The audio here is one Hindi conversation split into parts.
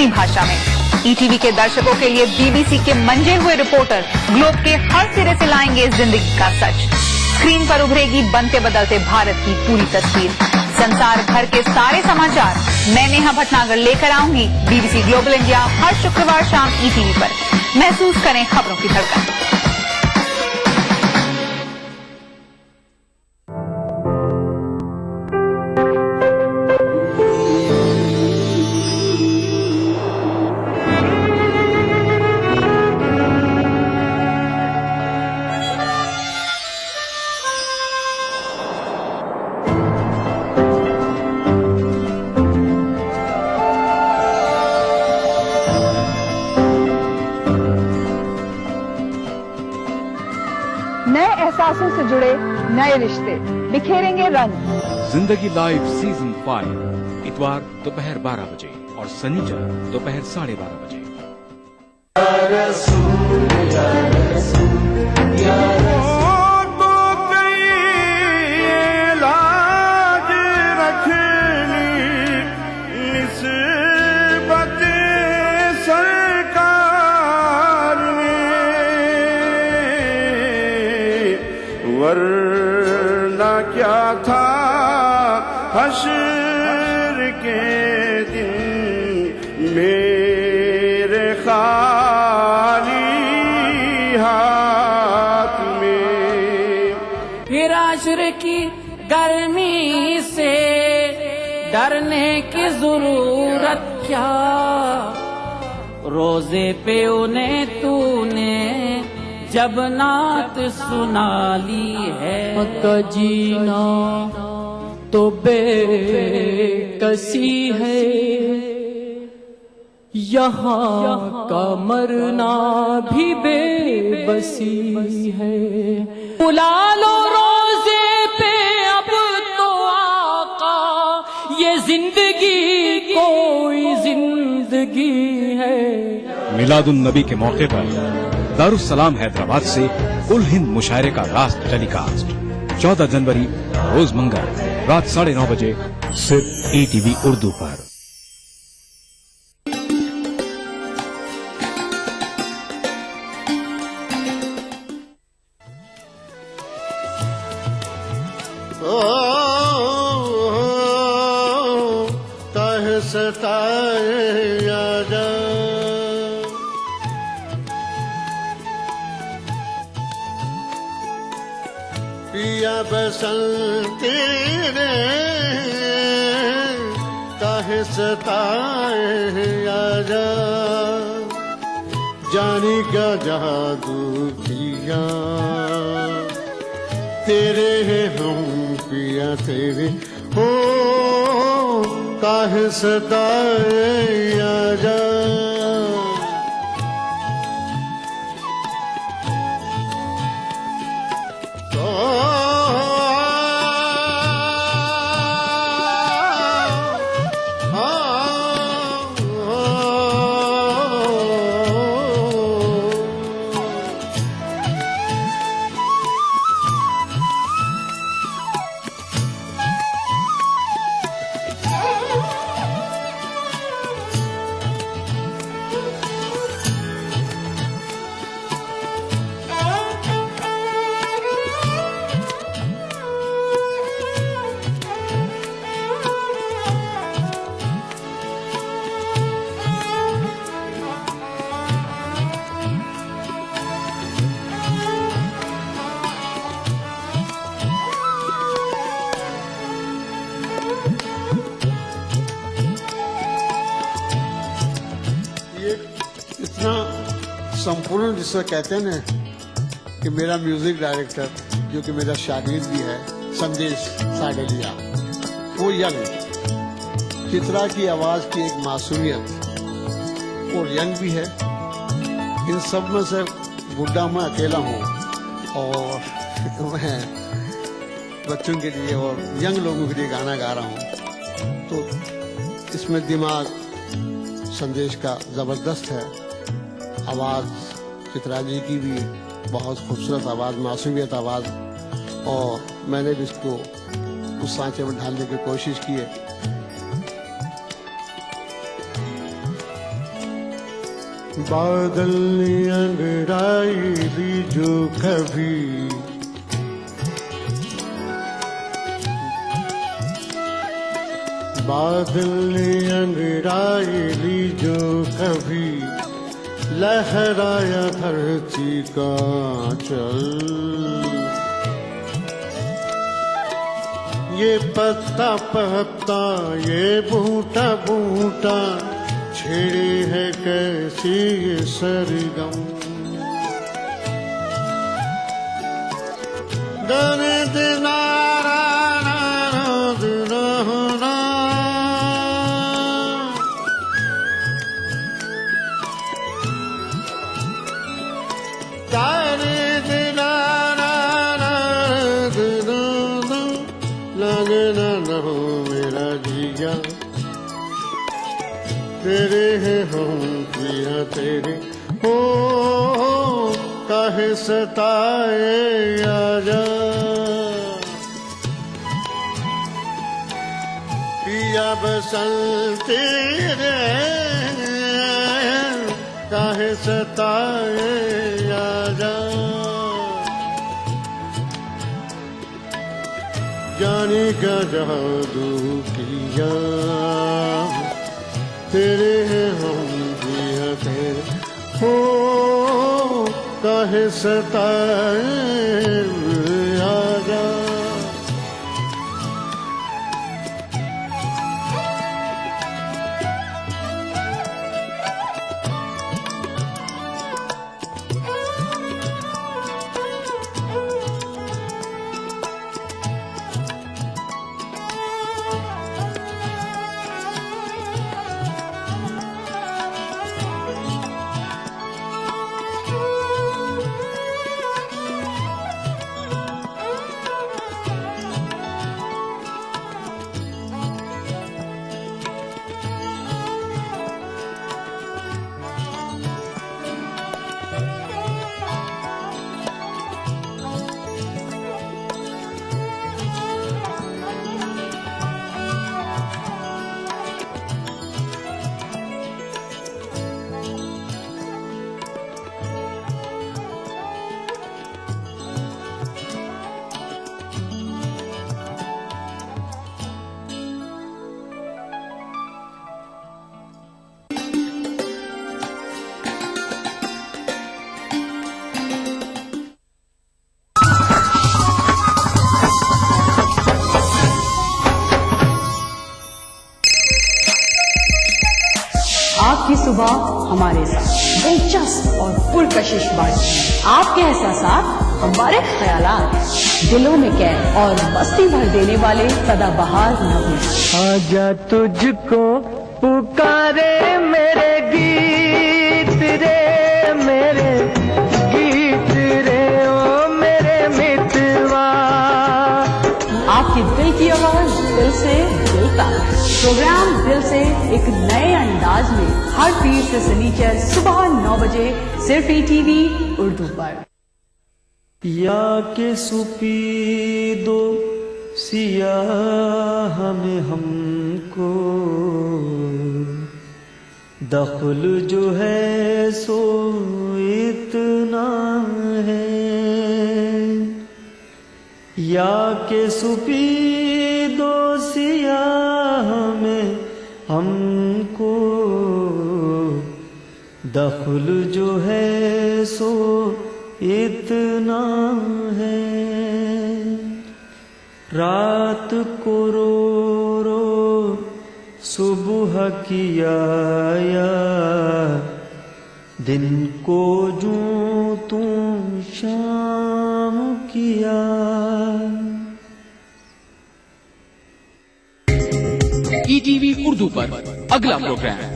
अपनी भाषा में। ईटीवी के दर्शकों के लिए बीबीसी के मंजे हुए रिपोर्टर ग्लोब के हर सिरे से लाएंगे जिंदगी का सच। स्क्रीन पर उभरेगी बनते बदलते भारत की पूरी तस्वीर। संसार भर के सारे समाचार मैं नेहा भटनागर लेकर आऊंगी बीबीसी ग्लोबल इंडिया हर शुक्रवार शाम ईटीवी पर। महसूस करें खबरों की धड़कन। नए एहसासों से जुड़े नए रिश्ते बिखेरेंगे रंग। जिंदगी लाइव सीजन 5 इतवार दोपहर 12 बजे और शनिवार दोपहर 12:30 बजे। वरना क्या था हश्र के दिन मेरे खाली हाथ में। फिर आश्र की गर्मी से डरने की जरूरत क्या, रोजे पे उन्हें तूने जब नात सुना ली है। का जीना तो बेकसी है, यहाँ का मरना भी बेबसी है। बुला लो रोजे पे अब तो आका, ये जिंदगी कोई जिंदगी है। मिलादुन नबी के मौके पर दारुस्सलाम हैदराबाद से कुल हिंद मुशायरे का रास्त टेलीकास्ट 14 जनवरी रोज मंगल रात 9:30 बजे सिर्फ ईटीवी उर्दू पर। काहे सताए आजा, पिया बसंती ने काहे सताए आजा। जानी का जादू किया तेरे हैं हम पिया तेरे हो, काहे सताए आजा। संपूर्ण जिसे कहते हैं ना कि मेरा म्यूजिक डायरेक्टर जो कि मेरा शागिर्द भी है संदेश साडेलिया, वो यंग चित्रा की आवाज की एक मासूमियत और यंग भी है। इन सब में से बुढ़ा मैं अकेला हूँ और मैं बच्चों के लिए और यंग लोगों के लिए गाना गा रहा हूँ। तो इसमें दिमाग संदेश का जबरदस्त है, आवाज चित्रा जी की भी बहुत खूबसूरत आवाज, मासूमियत आवाज, और मैंने भी इसको उस सांचे में ढालने की कोशिश की है। बादल ने अंगड़ाई ली जो कभी, बादल ने अंगड़ाई ली जो कभी, लहराया धरती का चल। ये पत्ता पत्ता ये बूटा बूटा, छेड़े है कैसी ये सरगम। गाने दिना लगना न हो मेरा जिया, तेरे हैं हम पिया तेरे, हो काहे सताए आजा। पिया बसंती रे काहे सताए आजा। जाने का जादू किया, तेरे हैं हम पिया तेरे, हो काहे सताए आजा। आपकी सुबह हमारे साथ दिलचस्प और पुरकशिश बातचीत, आपके एहसासात हमारे ख्यालात, दिलों में कैद और मस्ती भर देने वाले सदाबहार नगीत। आजा तुझको पुकारे मेरे गीत रे, मेरे गीत रे ओ मेरे मितवा। आपकी दिल की आवाज दिल से दिल तक। प्रोग्राम दिल से एक नए अंदाज में हर पीर से शनिचर सुबह 9 बजे सिर्फ ईटीवी उर्दू पर। या के सुपी दो सियाह में हमको, दखल जो है सो इतना है। या के सुपी दो सियाह में हमको, दखल जो है सो इतना है। रात को रो रो सुबह किया, दिन को जो तू शाम किया। ईटीवी उर्दू पर अगला प्रोग्राम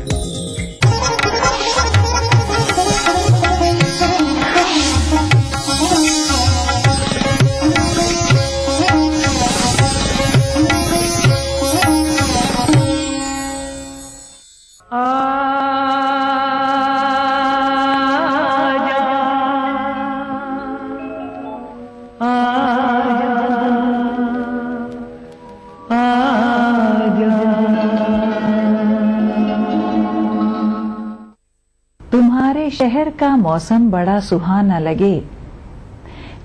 तुम्हारे शहर का मौसम बड़ा सुहाना लगे,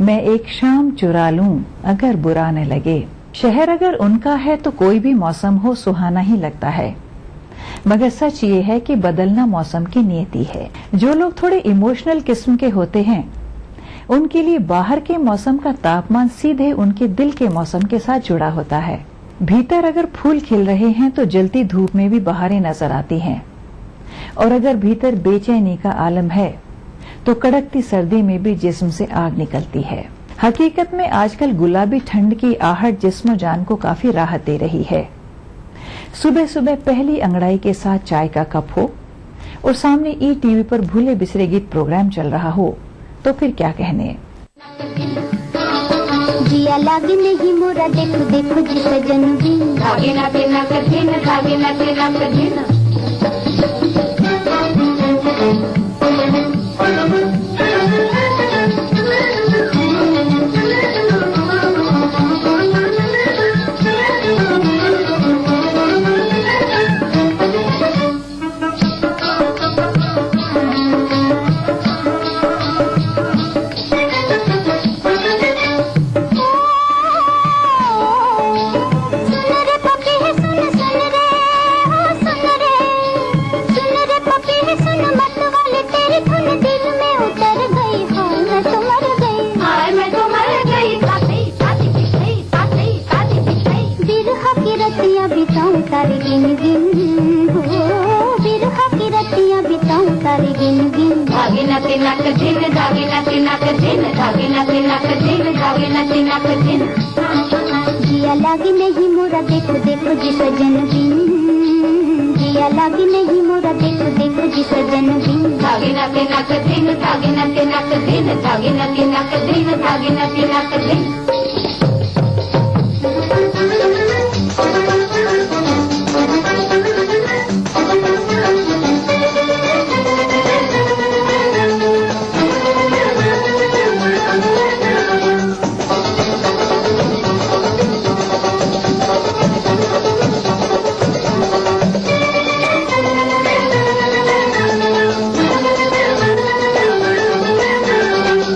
मैं एक शाम चुरा लूं अगर बुरा न लगे। शहर अगर उनका है तो कोई भी मौसम हो सुहाना ही लगता है, मगर सच ये है कि बदलना मौसम की नियति है। जो लोग थोड़े इमोशनल किस्म के होते हैं उनके लिए बाहर के मौसम का तापमान सीधे उनके दिल के मौसम के साथ जुड़ा होता है। भीतर अगर फूल खिल रहे हैं तो जलती धूप में भी बहारें नजर आती हैं, और अगर भीतर बेचैनी का आलम है तो कड़कती सर्दी में भी जिस्म से आग निकलती है। हकीकत में आजकल गुलाबी ठंड की आहट जिस्म जान को काफी राहत दे रही है। सुबह सुबह पहली अंगड़ाई के साथ चाय का कप हो और सामने ईटीवी पर भूले बिसरे गीत प्रोग्राम चल रहा हो तो फिर क्या कहने। जिया लागे नहीं मोरा देखो देखो जी सजन भी धागे ना देना कठिन धागे ना देना कठिन। तारे गिन गिन हो बिरहा की रतियां बिताऊं तारे गिन गिन। धागे ना तेना कठिन धागे ना तेना कठिन धागे ना तेना कठिन धागे ना तेना कठिन। जिया लागे नहीं मोरा देखो देखो जी सजन बिन जिया लागे नहीं मोरा देखो देखो जी सजन बिन। धागे ना तेना कठिन धागे ना तेना कठिन धागे ना तेना कठिन धागे ना तेना कठिन।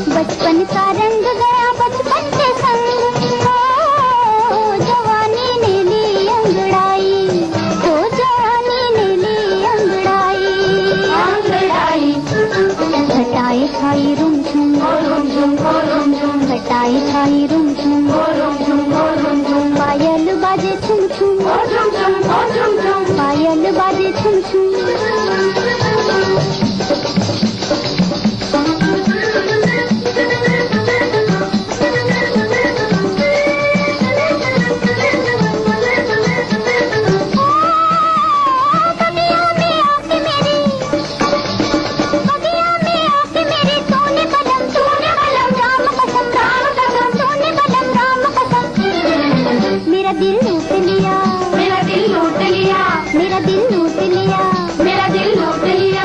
बचपन का रंग गया बचपन के संग हो जवानी ने ली अंगड़ाई हो जवानी ने ली अंगड़ाई अंगड़ाई। घटाई छाई रुम झुम घटाई छाई रुम झुम पायल बाजे छुम छुम पायल बाजे छुम छुम। मेरा दिल लूट लिया मेरा दिल लूट लिया मेरा दिल लूट लिया मेरा दिल लूट लिया।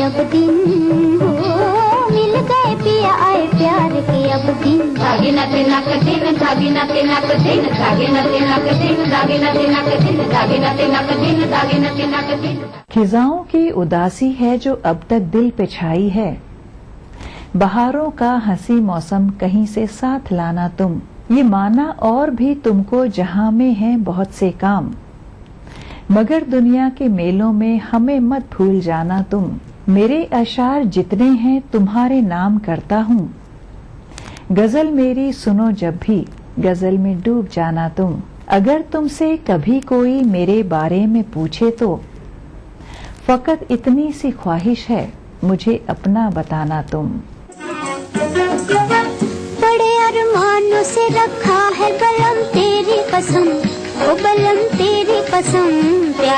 अब दिन हो मिल गए पिया आए प्यार के अब दिन। धागे ना तेना कठिन धागे ना तेना कठिन धागे ना तेना कठिन धागे ना तेना कठिन धागे ना तेना कठिन धागे ना तेना कठिन। खिजाओं की उदासी है जो अब तक दिल पे छाई है, बहारों का हंसी मौसम कहीं से साथ लाना तुम। ये माना और भी तुमको जहां में है बहुत से काम, मगर दुनिया के मेलों में हमें मत भूल जाना तुम। मेरे अशार जितने हैं तुम्हारे नाम करता हूँ, गजल मेरी सुनो जब भी गजल में डूब जाना तुम। अगर तुमसे कभी कोई मेरे बारे में पूछे तो फकत इतनी सी ख्वाहिश है मुझे अपना बताना तुम। बड़े अरमानों से रखा है कलम तेरी कसम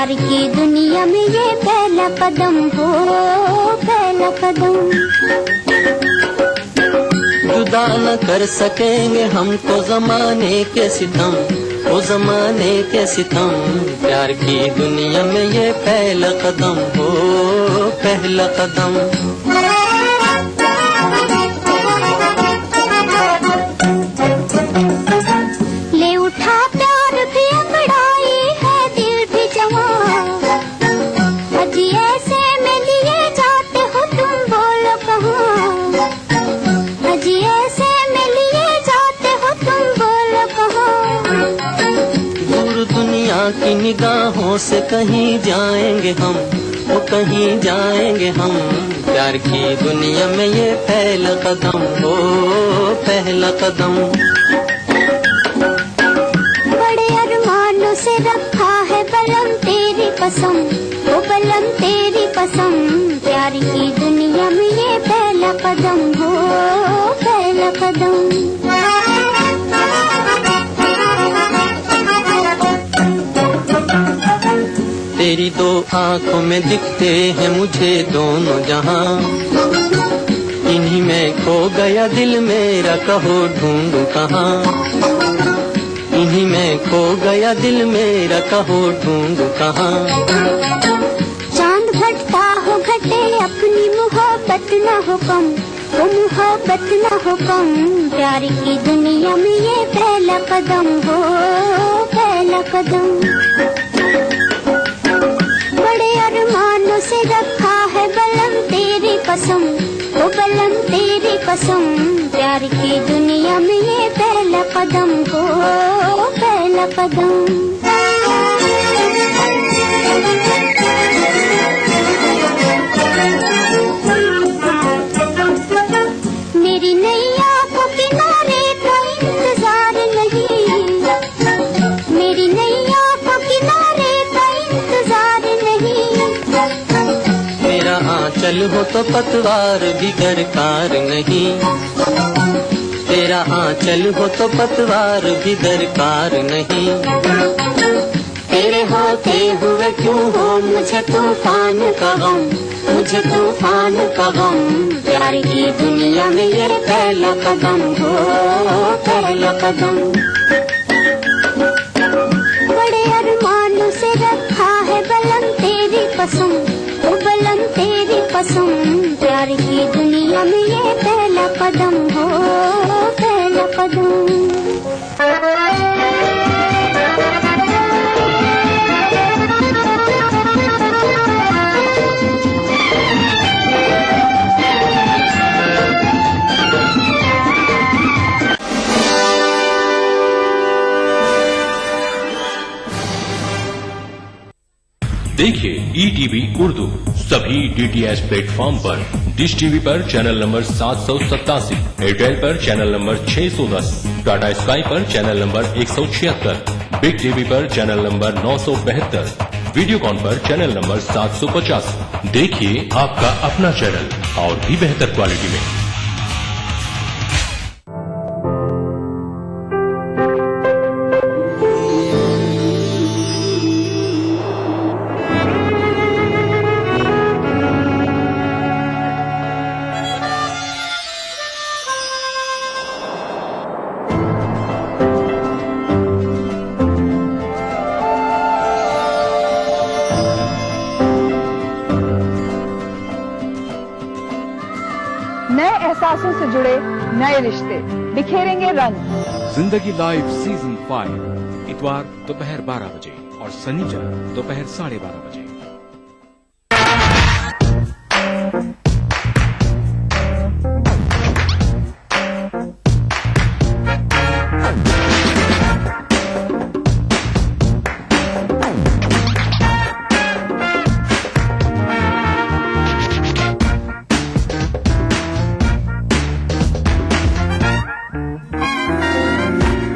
प्यार की दुनिया में ये पहला कदम हो, पहला कदम। जुदा न कर सकेंगे हमको जमाने के सितम, ओ जमाने के सितम। प्यार की दुनिया में ये पहला कदम हो, पहला कदम। ले उठा प्यार भी अंगड़ाई है, दिल भी जमा। अजी ऐसे में लिए जाते हो तुम, बोलो कहाँ। अजी ऐसे में लिए जाते हो तुम, बोलो कहाँ। दूर दुनिया की निगाहों से कहीं जाएंगे हम, वो कहीं जाएंगे हम। प्यार की दुनिया में ये पहला कदम हो, पहला कदम। बड़े अरमानों से रखा है बलम तेरी कसम, वो बलम तेरी कसम। प्यार की दुनिया में ये पहला कदम हो, पहला कदम। तेरी दो आंखों में दिखते हैं मुझे दोनों जहां, इन्हीं में खो गया दिल मेरा, कहो ढूंढूं कहाँ। इन्हीं में खो गया दिल मेरा, कहो ढूंढूं कहाँ। चांद घटता हो घटे अपनी मोहब्बत न हो कम, वो मोहब्बत न हो कम। प्यार की दुनिया में ये पहला कदम हो, पहला कदम। बड़े अरमानों से रखा है बलम तेरी कसम, वो बलम तेरी कसम। प्यार की दुनिया में ये पहला कदम हो, पहला कदम। मेरी नैया को किनारे का इंतजार नहीं, मेरी नैया को किनारे का इंतजार नहीं। मेरा आंचल हो तो पतवार भी दरकार नहीं, तेरा आंचल हो तो पतवार भी दरकार नहीं। तेरे होते हुए क्यों हो मुझे तूफान का गम, मुझे तूफान का गम। प्यार की दुनिया में ये पहला कदम हो, पहला कदम। बड़े अरमानों से रखा है बलम तेरी कसम, वो बलम तेरी कसम। प्यार की दुनिया में ये पहला कदम हो, पहला कदम। देखिए ETV उर्दू सभी DTH प्लेटफॉर्म पर। डिश टीवी पर चैनल नंबर 787, एयरटेल पर चैनल नंबर 610, टाटा स्काई पर चैनल नंबर 176, बिग टीवी पर चैनल नंबर 972, वीडियोकॉन पर चैनल नंबर 750। देखिए आपका अपना चैनल और भी बेहतर क्वालिटी में। नए एहसासों से जुड़े नए रिश्ते बिखेरेंगे रंग। जिंदगी लाइव सीजन 5 इतवार दोपहर 12 बजे और शनिवार दोपहर 12:30 बजे।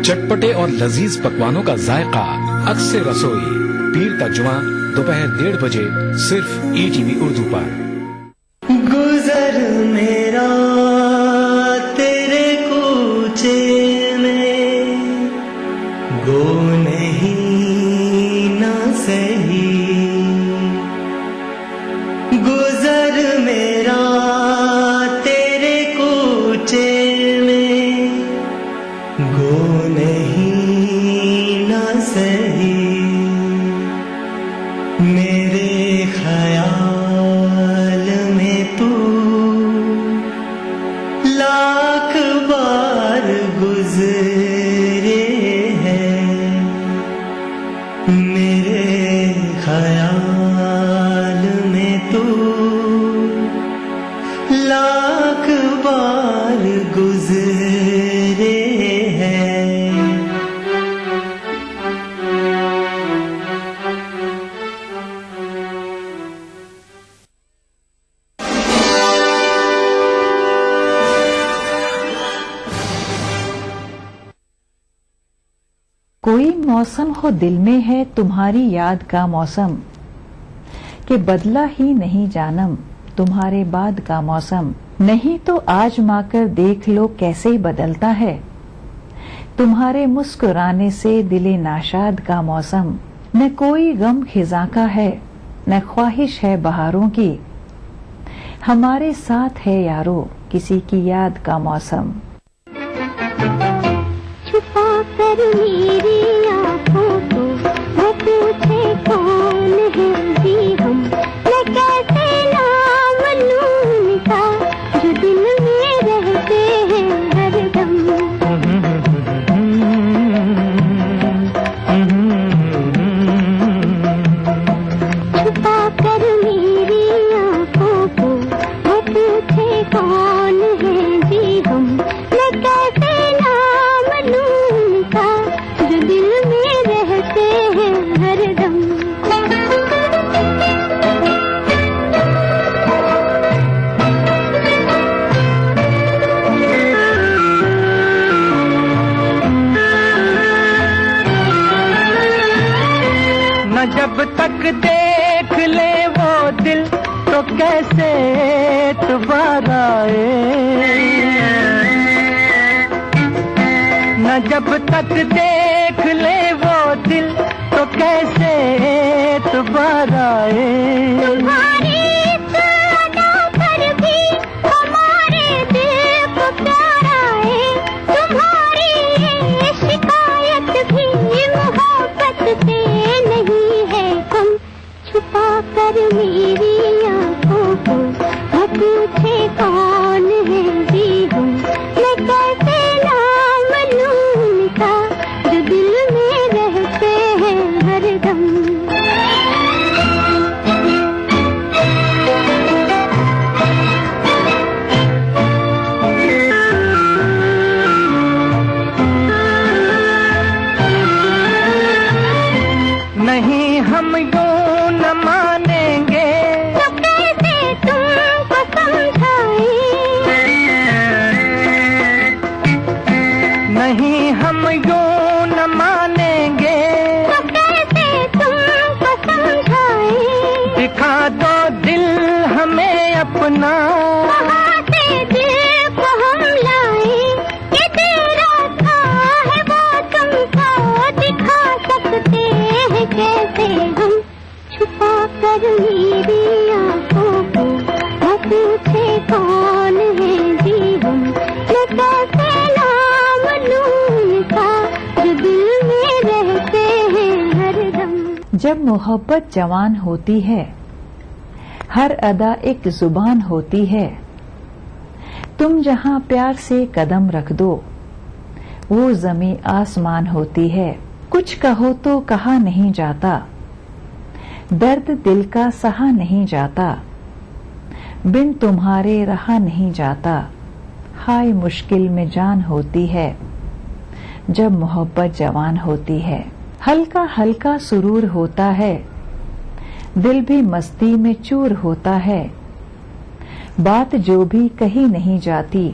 चटपटे और लजीज पकवानों का जायका अक्सर रसोई पीर का जुमा दोपहर 1:30 बजे सिर्फ ETV उर्दू पर। गुजर मेरा तेरे कूचे में, गो नहीं ना सही कोई मौसम हो दिल में है तुम्हारी याद का मौसम, कि बदला ही नहीं जानम तुम्हारे बाद का मौसम। नहीं तो आजमा कर देख लो कैसे बदलता है तुम्हारे मुस्कुराने से दिले नाशाद का मौसम। न कोई गम खिजा का है न ख्वाहिश है बहारों की, हमारे साथ है यारो किसी की याद का मौसम। छुपा कर मेरी आँखों को वो पूछे कौन है जी हम, मैं कैसे नाम लूं उनका जो दिल में रहते हैं हरदम। छुपा कर मेरी आँखों को वो पूछे कौन है जी हम, मैं कैसे नाम लूं उनका जो दिल में रहते हैं हरदम। न जब तक देख ले वो दिल तो कैसे एतबार आए, न जब तक देख ले वो दिल तो कैसे एतबार आए। तुम्हारी इस अदा पर भी हमारे दिल को प्यार आए, तुम्हारी ये शिकायत भी मोहब्बत से नहीं है कम। छुपा कर मेरी आँखों को वो पूछे कौन है जी हम, मैं कैसे नाम लूं उनका जो दिल में रहते हैं हरदम। नहीं हम यूं न मानेंगे तो कैसे तुमको समझाएं, नहीं हम यूं न मानेंगे, तो कैसे तुमको समझाएं। दिखा दो दिल हमें अपना, कहाँ से दिल को हम लाएं, कि तेरा था है वो तुमको दिखा सकते हैं कैसे हम। छुपा कर मेरी आँखों को वो पूछे कौन है जी हम, मैं कैसे नाम लूं उनका जो दिल में रहते हैं हरदम। जब मोहब्बत जवान होती है हर अदा एक जुबान होती है, तुम जहां प्यार से कदम रख दो वो जमी आसमान होती है। कुछ कहो तो कहा नहीं जाता, दर्द दिल का सहा नहीं जाता, बिन तुम्हारे रहा नहीं जाता। हाय मुश्किल में जान होती है जब मोहब्बत जवान होती है। हल्का हल्का सुरूर होता है, दिल भी मस्ती में चूर होता है। बात जो भी कही नहीं जाती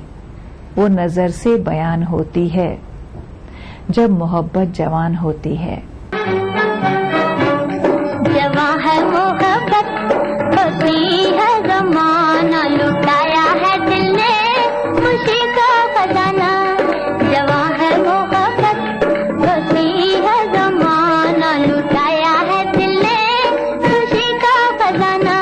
वो नजर से बयान होती है जब मोहब्बत जवान होती है। जवां है मोहब्बत होती है जमाना, लुटाया है दिल ने खुशी का खजाना। जवां है मोहब्बत होती है जमाना, लुटाया है दिल ने खुशी का खजाना।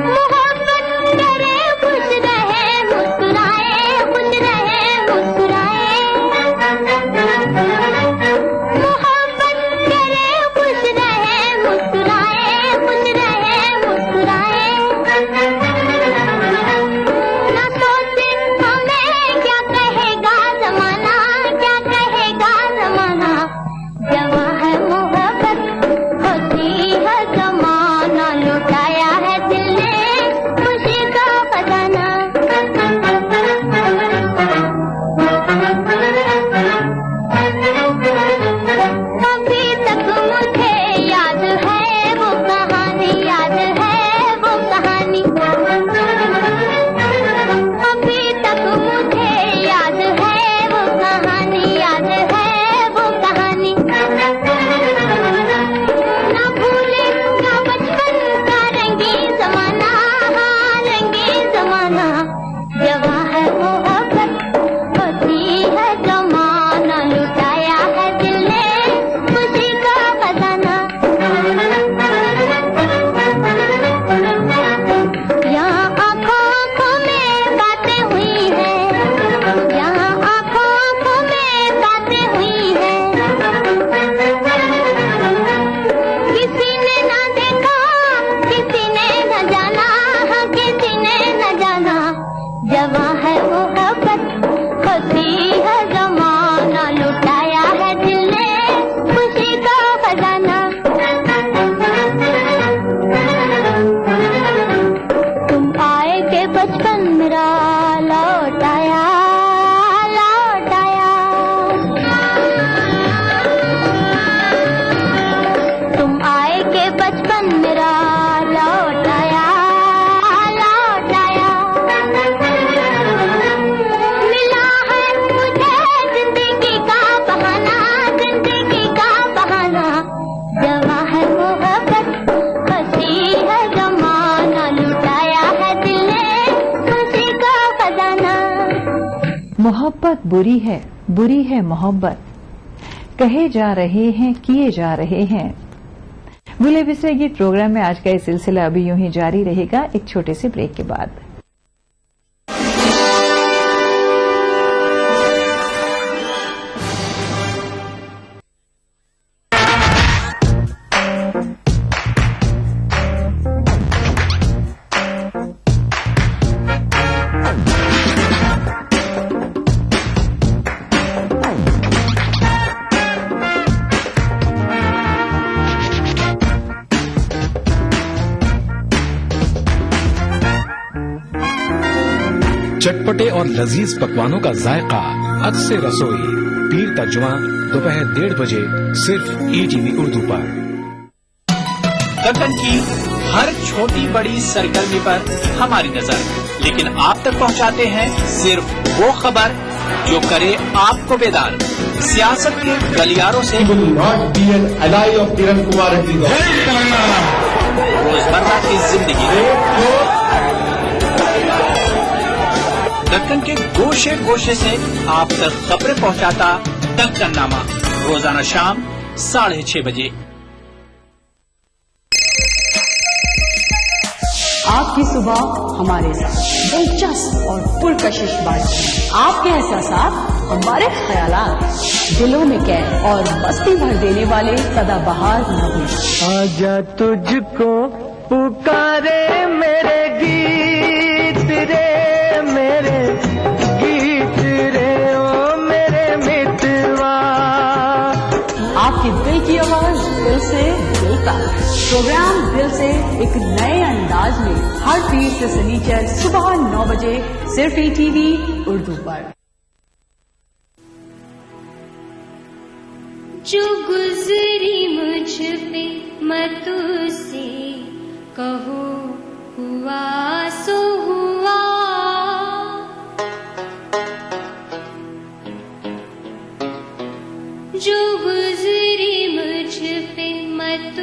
मोहब्बत करे खुश रहे मुस्कुराए, खुश रहे मुस्कुराए। मोहब्बत करे खुश रहे मुस्कुराए, खुश रहे मुस्कुराए। बुरी है मोहब्बत, कहे जा रहे हैं किए जा रहे हैं। भूले बिसरे गीत प्रोग्राम में आज का ये सिलसिला अभी यूं ही जारी रहेगा एक छोटे से ब्रेक के बाद। चटपटे और लजीज पकवानों का जायका अक्से रसोई, पीर का जुमा दोपहर 1:30 बजे सिर्फ ETV उर्दू पर। दक्कन की हर छोटी बड़ी सरगर्मी पर हमारी नजर, लेकिन आप तक पहुंचाते हैं सिर्फ वो खबर जो करे आपको बेदार। सियासत के गलियारों से रोजमर्रा की जिंदगी, दक्कन के गोशे गोशे से आप तक खबरें पहुंचाता दक्कननामा, रोजाना शाम 6:30 बजे। आपकी सुबह हमारे साथ दिलचस्प और पुरकशिश बातचीत, आपके एहसासात हमारे ख्यालात, दिलों में कैद और मस्ती भर देने वाले सदाबहार नगमे। आजा तुझको पुकारे मेरे गीत रे, मेरे गीत रे ओ मेरे मितवा। आपकी दिल की आवाज दिल से दिल तक। प्रोग्राम दिल से एक नए अंदाज में हर पीर से शनिचर सुबह 9 बजे सिर्फ ETV उर्दू पर। जो गुजरी मुझ पे मत उसे कहो हुआ सो हुआ, जो गुजरी मुझ पे मत